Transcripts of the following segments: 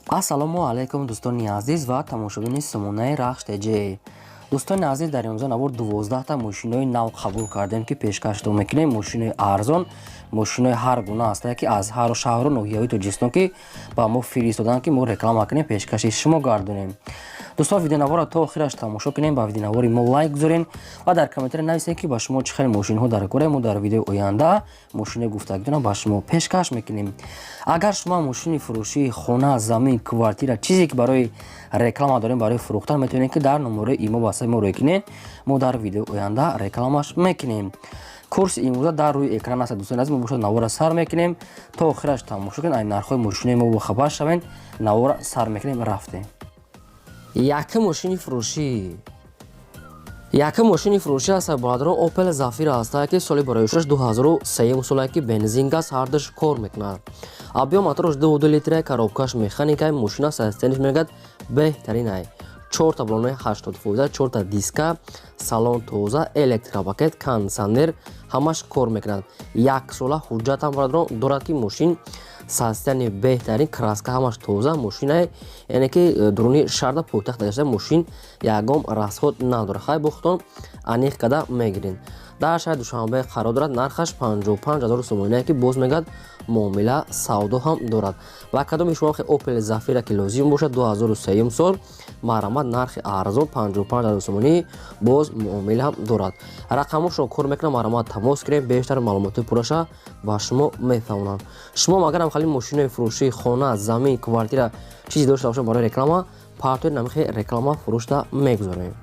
ассалому алайкум дӯстони азиз ва тамошобини сомонаи рахш теҷе. дӯстони азиз, дар имрӯза навор 12та мошинои нав қабул кардем ки пешкашдо мекунем. Мошинои арзон, мошинои ҳар гуна ҳастае ки аз ҳар шаҳру ноҳияҳои Тоҷикистон ки ба мо фиристодан ки мо реклама кунем, пешкаши шумо гардонем. дӯстон, видеонавора то охираш тамошо кунем, ба видеонавори мо лайк гузорен ва дар комментаре нависен ки ба шумо чӣ хел мошинҳо дар кора. Мо дар видеои оянда мошинаи гуфтагидона ба шумо пешкаш мекунем. агар шумо мошини фурӯшии хона, замин, квартира, чизе ки барои реклама дорем, барои фурӯхтан, метавонем ки дар номерои имо ба мо рекунем. Мо дар видеои оянда рекламаш мекунем. курси имрӯза дар рӯи экран аст. дӯстони азиз, мо бошад навора сар мекунем то охираш тамошо кунед, айн нархҳои мошинаи мо бохабар шавед. навора сар мекунем, рафтем. Якум мошини фурӯшӣ аст. Боладрон Opel Zafira ҳастае ки соли бароишаш 2003 солае ки бензин газ ҳардаш кор мекунад. объем моторош 2 литрае, коробкаш механикае, мошина системаш мегӯяд беҳтаринае. 4 балонаи 80%, 4 диска, салон тоза, электропакет, кондиционер ҳамаш кор мекунад. 1 сола ҳуҷҷатам боладрон дорад ки мошин состояние беҳтарин, краска ҳамаш тоза, мошинае, яъне ки дуруни шарда пойтахт гашта, мошин ягон расход надорад. хай бохтон аниқ када мегирин. дар шаҳри Душанбе қарор дорад. нархаш 55 000 сомонае ки боз мегӯяд муомила савдо ҳам дорад. ва кадоми шумо Opel Zafira ки лозим бошад 2003 сол марамат, нархи арзон 55 000 сомонӣ, боз муомила ҳам дорад. рақамошро кор мекунад, марамат тамос гирем, бештар маълумоти пураша ба шумо мефаҳмонанд. шумо агарам хали мошинаи фурӯшии хона, замин, квартира чизе дошта бошад барои реклама, партои намихи реклама фурӯшта мегузорем.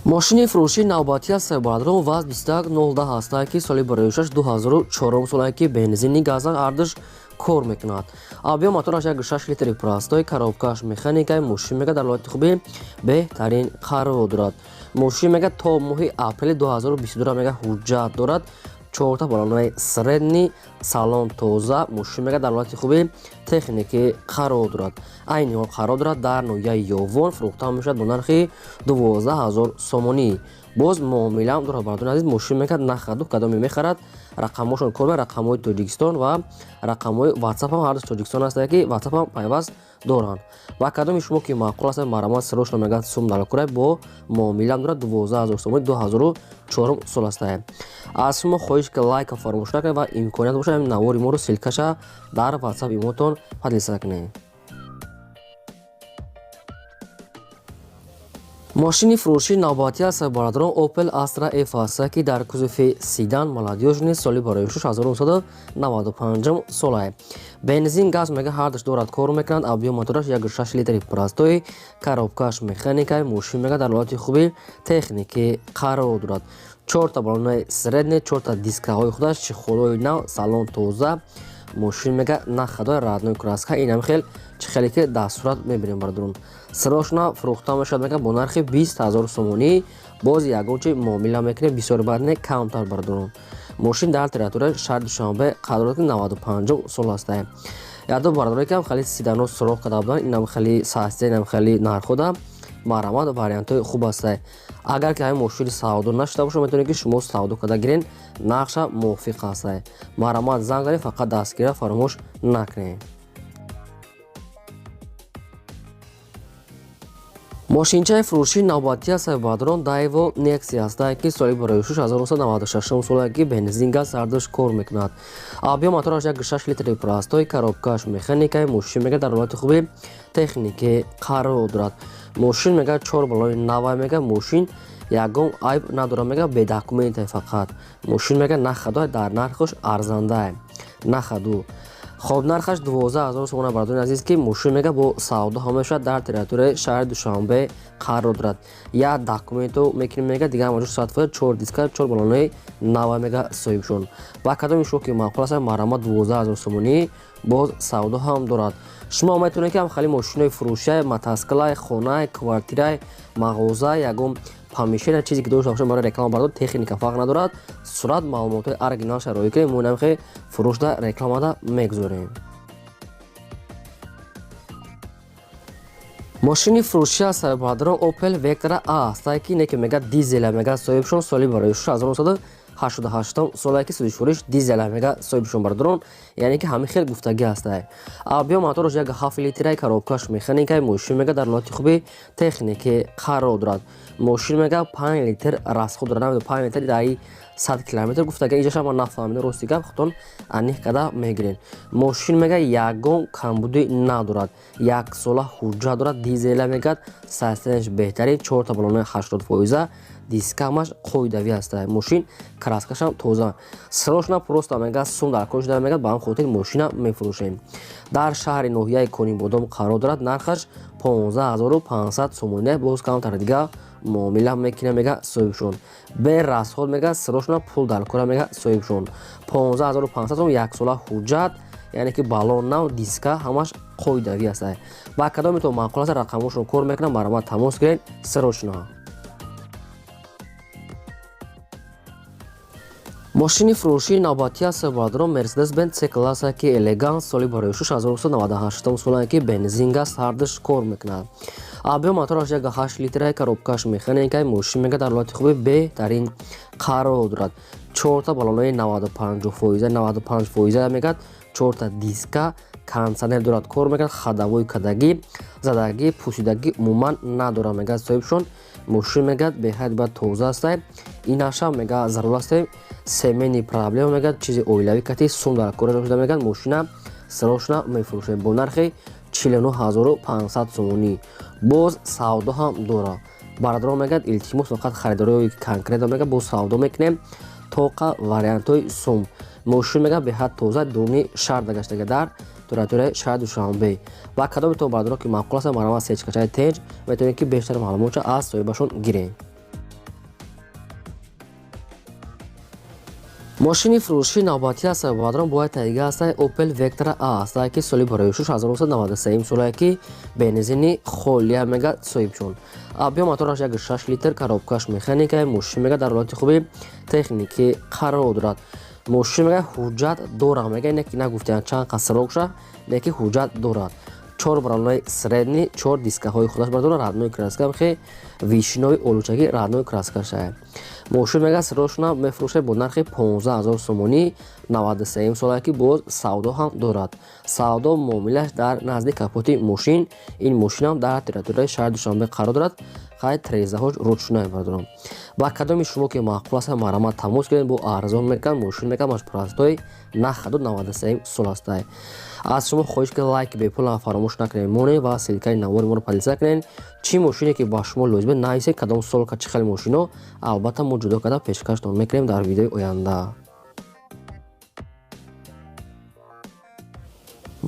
мошини фурӯшии навбатӣ аст. боладрон ВАЗ 2110 ҳастае ки соли бароишаш 2004 солае ки бензини газа ардаш кор мекунад. объем мотораш 1.6 литри простой, коробкаш механикае, мошин мега дар ҳолати хубӣ беҳтарин қарор дорад. мошин мега то моҳи апрели 2022 мега ҳуҷҷат дорад. 4 балонаи средни, салон тоза, мошин мега дар ҳолати хубӣ техникӣ қарор дорад. айни ҳол қарор дорад дар ноҳияи Ёвон фурӯхта мешавад бо нархи 12 000 сомонӣ. боз муомилаам дорад. бардони азиз, мошин мега нахаду кадоме мехарад, рақамошон кор мекунад, рақамҳои Тоҷикистон ва рақамҳои WhatsApp ҳам ҳардуш Тоҷикистон ҳастае ки WhatsApp ҳам пайваст доранд. ва кадоми шумо ки маъқул аст, марамат срочно мегӯяд сум далкурай, бо муомилаам дорад 12 000 сомонӣ, 2004 сол ҳастае. аз шумо хоҳиш ки лайка фаромӯш накунед ва имконият бошад навори моро силкаша дар WhatsApp имотон ҳадиса кунед. мошини фурӯшии навбатӣ аст. боладрон Opel Astra F ҳастае ки дар кузуфи седан маладёжни соли бароишаш 1995 солае. бензин газ мега ҳардаш дорад кор мекунад. объем мотораш 1.6 литри простой, коробкаш механикае, мошин мега дар ҳолати хубӣ техникӣ қарор дорад. 4 балонаи средни, 4 дискаҳои худаш, чихолҳои нав, салон тоза, мошин мега нахадои радной краска. инам хел чӣ хеле ки дастурат мебинем бардорун. срочно фурӯхта мешавад мега бо нархи 20 000 сомонӣ, боз ягончи муомила мекунем, бисёр бадне камтар бардорун. мошин дар территорияи шаҳри Душанбе қарор ки 95 сол ҳастае. ядо бардоре ки ҳам хали сидано суроғ када буданд, инам хали састия, инам хали нархода марамат вариантҳои хуб ҳастае. агар ки ҳамин мошини савдо нашуда бошад, метавонед ки шумо савдо када гирен, нақша мувофиқ ҳастае. марамат занг заред, фақат дастгирӣ фаромӯш накунед. мошинчаи фурӯшии навбатӣ аст. боладрон Daewoo Nexi ҳастае ки соли бароишаш 1996 солае ки бензин газ ардаш кор мекунад. объем мотораш 1.6 литри простой, коробкаш механикае, мошин мега дар ҳолати хубӣ техникӣ қарор дорад. мошин мега 4 балони навай мега, мошин ягон айб надорад мега, бедокументае фақат. мошин мега нахадои дар нархаш арзандае, нахаду. хоб нархаш 12 000 сомона. бардони азиз ки мошин мега бо савдо ҳам мешавад, дар территорияи шаҳри Душанбе қарор дорад. як документо мекунем мега, дигар маҷур сатфоя, 4 диска, 4 балонаи навай мега соҳибшон. ва кадоми шумо ки маъқул аст, марамат 12 000 сомонӣ, боз савдо ҳам дорад. шумо метавонед ки ҳам хали мошинои фурӯшии мотоциклаи, хонаи, квартираи, мағоза, ягон помешена чизе ки дошта бошад барои реклама бардор, техника фарқ надорад. сурат маълумотҳои оригиналша роя кунед, мо намихе фурӯшда рекламада мегузорем. мошини фурӯшӣ аст. боладрон Opel Vectra A ҳастае ки не ки мега дизеля мега соҳибшон, соли бароишаш 88 солае ки судишвориш дизел мега соҳибшон бардорон, яъне ки ҳамин хел гуфтагӣ ҳастае. Авбиё мотораш як 7 литраи коробкаш механикаи мошин мега дар ҳолати хуби технике қарор дорад. мошин мега 5 литр расход дорад, 5 литр дар 100 километр гуфтага инҷаша ман нафаҳмида рости гап хутон аних када мегирен. мошин мега ягон камбудӣ надорад, як сола ҳуҷҷат дорад, дизела мегад сайстанаш беҳтарин, 4 та балонаи 80%, дискамаш қоидавӣ ҳастае. мошин краскашам тоза, срочно просто мега сум дар кор шуда мегад, ба ҳам хотир мошина мефурӯшем. дар шаҳри ноҳияи Конибодом қарор дорад, нархаш 15500 сомоне, боз камтар дига муомила мекина мега соҳибшон. бе расход мега срочно пул дар кора мега соҳибшон. 15500 сом, як сола ҳуҷҷат, яъне ки балон нав, диска ҳамаш қоидавӣ ҳастае. ба кадометон маъқул аст рақамошро кор мекунам, бара ман тамос гиред срочно. мошини фурӯшии навбатӣ аз сабадро Mercedes-Benz C-класса ки Elegance соли барои 1998 солае ки бензин газ ҳардаш кор мекунад. авбиё мотораш як 8 литраи коробкаш механикаи мошин мега дар ҳолати хуби беҳтарин қарор дорад. 4 та балонаи 95% мегад, 4 та диска, кондитсионер дорад, кор мекунад, хадавои кадагӣ, задагӣ, пусидагӣ умуман надорад мегад соҳибшон. мошин мегад беҳад ба тоза астае, инаша мега зарур астае, семейни проблема мегад, чизи оилавӣ кати сум дар кор шуда мегад, мошина срочно мефурӯшем бо нархи 49500 сомонӣ. боз савдо ҳам дора. бародарон мегад илтимос фақат харидории конкретно мегад боз савдо мекунем тоқа вариантҳои сум. мошин мега беҳад тоза, дуруни шаҳр дагаштага дар туратураи шаҳри Душанбе. ба кадометон бародарон ки маъқул аст марама сечкачаи тенҷ метавонед ки бештар маълумотро аз соҳибашон гиред. мошини фурӯшии навбатӣ аз сабадро бояд таҳия ҳастае Opel Vectra A астае ки соли барои 1993 солае ки бензини холия мега соҳибшон. авбиё мотораш як 6 литр коробкаш механикаи мошин мега дар ҳолати хуби техникӣ қарор дорад. мошин мега ҳуҷҷат дорад мега, ине ки нагуфтиянд чанд қад срокша, не ки ҳуҷҷат дорад. 4 балонаи средни, 4 дискаҳои худаш бардорад, раднои краска мехе, вишинои олучагӣ раднои краскашае. мошин мега срочно мефурӯше бо нархи 15000 сомонӣ, 93 солае ки боз савдо ҳам дорад. савдо муомилаш дар назди капоти мошин. ин мошинам дар территорияи шаҳри Душанбе қарор дорад. қайд трезаҳош ручная бардорам. ба кадоми шумо ки маъқул аст марама тамос гиред, бо арзон мекан мошин мега машпурастои нахаду 93 сол астае. аз шумо хоҳиш ки лайки бепулам фаромӯш накунед, монед ва силкаи навори моро подписа кунед. чӣ мошине ки ба шумо лозиме, нависед кадом солка чӣ хел мошино, албатта мо ҷудо карда пешкаштон мекунем дар видеои оянда.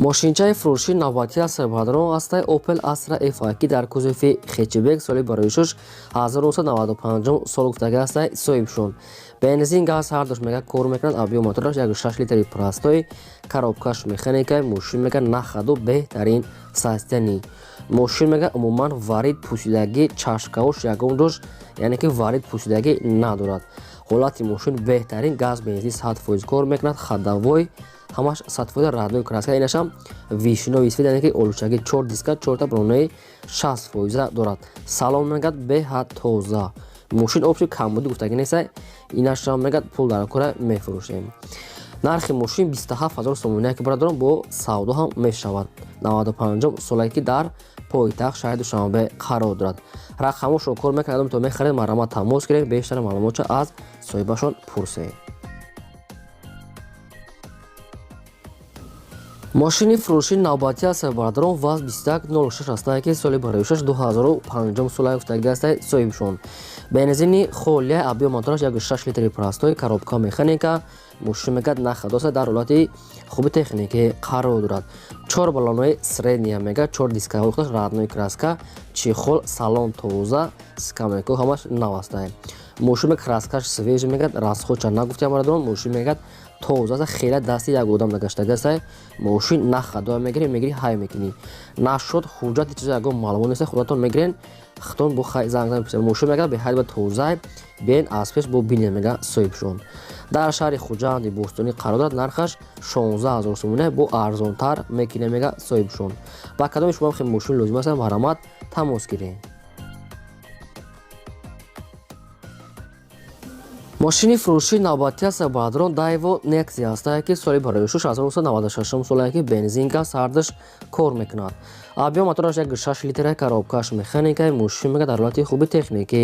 мошинчаи фурӯшии навбатӣ аз сабадро астае Opel Astra F ки дар кузофи хетчбек соли барои 1995 сол гуфтага астае соҳибшон. бензин газ ҳардош мега кор мекунад. авбиё мотораш як 6 литри простои коробкаш механикаи мошин мега нахаду беҳтарин состоянӣ. мошин мега умуман варид пусидагӣ чашкаош ягон дошт, яъне ки варид пусидагӣ надорад. ҳолати мошин беҳтарин, газ бензин 100% кор мекунад, хадавой ҳамаш 100% раднои краска, инашам вишинои сфед, яъне ки олучаги 4 диска, 4 та балонаи 60% дорад. салон мегад беҳад тоза. мошин опши камбудӣ гуфтагӣ нестае, инашам мегад пул дар кора мефурӯшем. нархи мошин 27000 сомоние ки бародарон бо савдо ҳам мешавад. 95 солае ки дар пойтахт шаҳри Душанбе қарор дорад. рақамошро кор мекунад, то мехаред марама тамос гиред, бештар маълумотро аз соҳибашон пурсед. мошини фурӯшии навбатӣ аз сабадро ВАЗ 2106 астае ки соли барои 2005 солае гуфтагӣ астае соҳибшон. бензини холия, авбиё мотораш як 6 литри простои коробка механика мошин мегад нахадоса дар ҳолати хуби техникӣ қарор дорад. 4 балонои средния мега, 4 дискаҳои худаш раднои краска, чихол, салон тоза, скамейко ҳамаш нав астае. мошин мега краскаш свеж мегад, расходша нагуфтиям бародарон, мошин мегад тоза аст, хела дасти як одам дагаштага астае. мошин нахадо мегири ҳай мекунӣ. нашуд ҳуҷҷати чизи ягон маълумот нест, худатон мегирен хитон бо хай занг меписед. мошин мега беҳад ба тоза, бен аз пеш бо бине мега соҳибшон. дар шаҳри хуҷанди бостонӣ қарор дорад, нархаш 16000 сомоне, бо арзонтар мекуне мега соҳибшон. ба кадоми шумо хел мошин лозим аст, маҳрамат тамос гиред. мошини фурӯшии навбатӣ аст баъдрон Daewoo Nexia ҳастае ки соли барои шуш 1996 солае ки бензин газ ҳардаш кор мекунад. Абиём мотораш 1.6 литраи коробкаш механикаи мошин мега дар ҳолати хуби техникӣ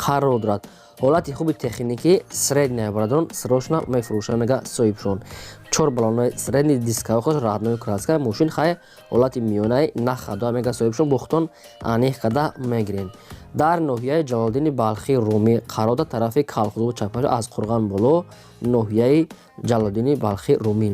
қарор дорад. ҳолати хуби техникӣ средняя баъдрон срочно мефурӯшад мега соҳибшон. 4 баллонаи средни дискаи хош раднои краска мошин хай ҳолати миёнаи нахада мега соҳибшон бухтон аниқ када мегирен. дар ноҳияи Ҷалолиддини Балхи Румӣ қарор дар тарафи Калхузу чапаш аз Қурған боло ноҳияи Ҷалолиддини Балхи Румӣ.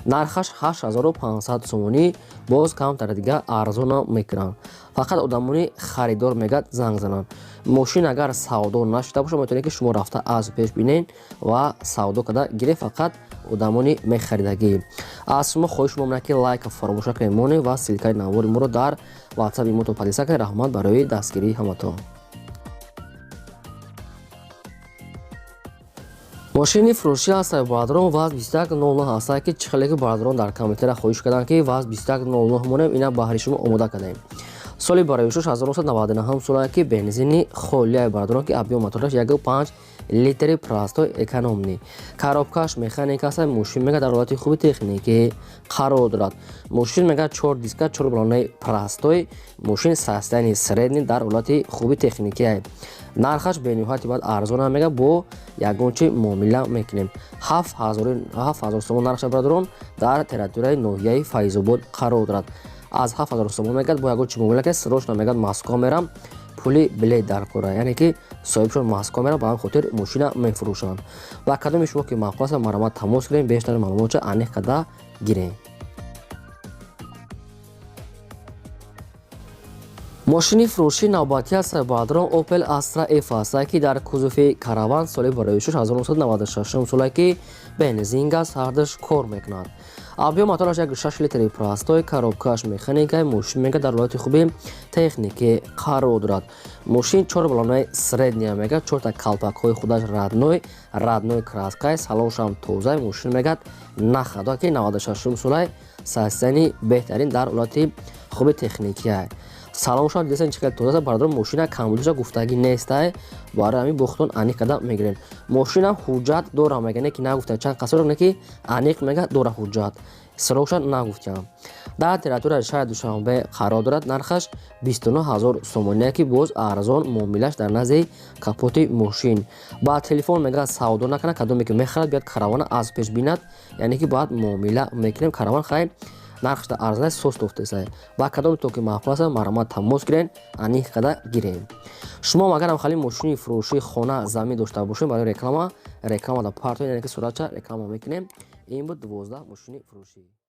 Нархаш 8500 сомонӣ боз камтар дига арзона мекунанд. Фақат одамони харидор мегад занг зананд. мошин агар савдо нашуда бошад метавонед ки шумо рафта аз пеш бинен ва савдо када гире фақат одамони мехаридагӣ. аз шумо хоҳиш меомад ки лайка фаромӯша кунед монед ва силкаи навори моро дар ватсапи мо подписа кунед. раҳмат барои дастгирии ҳаматон. мошини фурӯшӣ ҳастаи баъдрон ваз 2109 ҳастае ки чихеле баъдрон дар комментария хоҳиш карданд ки ваз 2109 монем ина баҳри шумо омода кадаем. соли барои шуш 1999 солае ки бензини холияи баъдрон ки абиём мотораш 1.5 литри простой экономни. коробкаш механик аст. мошин мега дар ҳолати хуби техникӣ қарор дорад. мошин мега 4 диска 4 баллонаи простой мошин состоянии средни дар ҳолати хуби техникӣ. нархаш бениҳояти баъд арзона мега бо ягончи муомила мекунем. 7000 сомон нархаш баъдрон дар территорияи ноҳияи Файзобод қарор дорад. аз 7000 сомон мегад бо ягончи муомила ки срочно мегад мазкомера пули билет дар кора, яъне ки соҳибшон мазкомера ба ҳамин хотир мошина мефурӯшанд. ва кадоми шумо ки маъқул аст марама тамос гирем бештари маълумота аниқ када гирем. мошини фурӯшии навбатӣ аст баъдрон Opel Astra F ҳастае ки дар кузуфи караван соли барои шуш 1996 солае ки бензин газ ҳардаш кор мекунад. абиём мотораш 1.6 литри простой коробкаш механикаи мошин мега дар ҳолати хуби техникӣ қарор дорад. мошин 4 баллонаи средния мега 4 калпакҳои худаш радной краскаи салоншам тоза мошин мегад нахада ки 96 солае состоянии беҳтарин дар ҳолати хуби техникия. салоншам дидасан чихел тоза баъдрон мошина камбудиша гуфтагӣ нестай барои ҳамин бухтон аниқ када мегирен. мошина ҳуҷҷат дора мегане ки нагуфта чанд қасор не ки аниқ мега дора ҳуҷҷат срокша нагуфтам. дар территорияи шаҳри Душанбе қарор дорад. нархаш 29000 сомония ки боз арзон муомилаш дар назди капоти мошин. ба телефон мега савдо накунад кадоме ки мехарад биёд каравана аз пеш бинад, яъне ки бояд муомила мекунем караван хай нархашда арзонаи сос тофтесай. ба кадоме то ки маъқул аст марама тамос гирен аниқ када гирем. шумо агарам хали мошини фурӯшии хона замин дошта бошем барои реклама да партои яъне ки суратча реклама мекунем. ин буд 12 мошини фурӯшӣ.